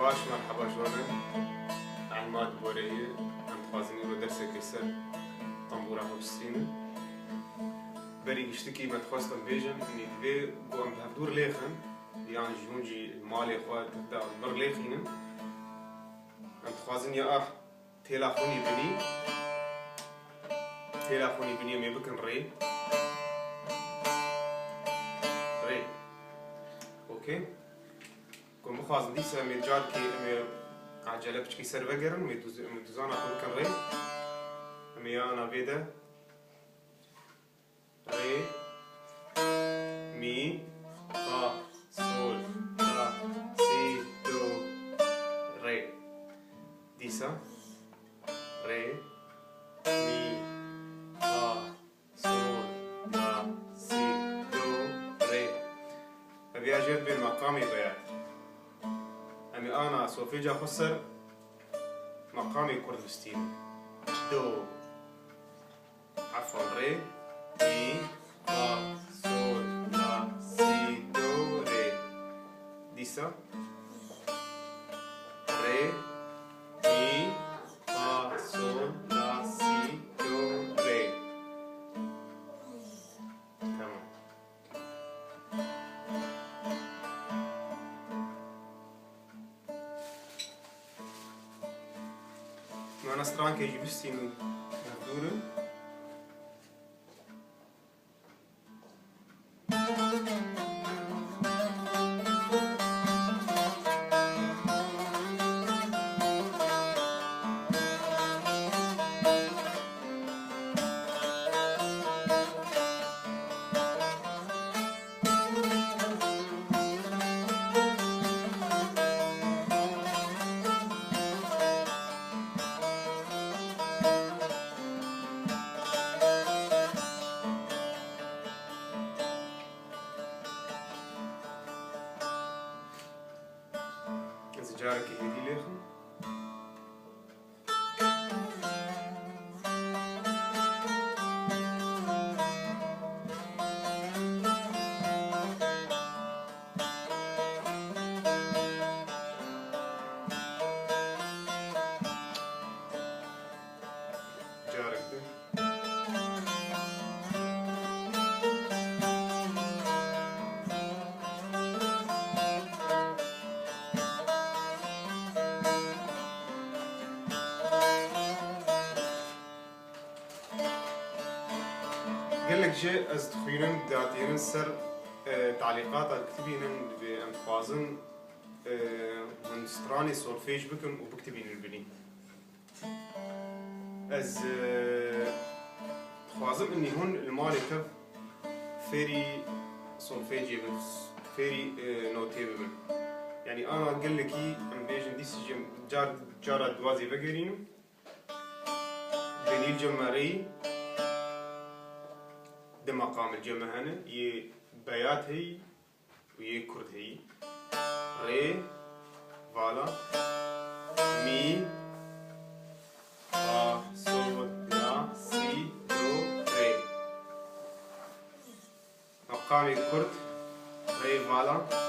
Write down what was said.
باش مرحبا شلونك؟ عماد بوري ام خوازني رو درسك يسر طنبورة حبسين بري اشتكي ما تخواستم بيجن اني دبي بو ام بهفدور ليخن يعني جونجي المالي خوات تبدا بر ليخينن ام تخوازن يا تيلاخوني بني تيلاخوني بني مي بكن ري اوكي كم بخوازن ديسا مي جار كي امي عجله بشكي سر بقرن مي دوزانا بكن ري امي انا بيدا ري مي فا صول لا سي دو ري ديسا ري مي فا صول لا سي دو ري أبي أجيب بين مقامي بيات أمي أنا سوفيجا خسر مقامي كردستين دو عفوا ري مي فا صول لا سي دو ري ديسا ري مي فا صول لا سي دو ري تمام معنا ستران كي جبستين مهدورن جارك هدي ليخن جارك ده قال لك جاء از تخيلن داتين سر تعليقات اكتبينن بانفازن من ستراني سولفيج بكن وبكتبين البني از خوازم اني هون المالي كف فيري سولفيج فيري نوتي ببن يعني انا قال لك ام بيجن ديس جار دوازي بقرين بني الجماري ده مقام الجمع هنا يه بيات هي ويه كرد هي ري فالا مي فا صول لا سي دو ري مقام كرد ري فالا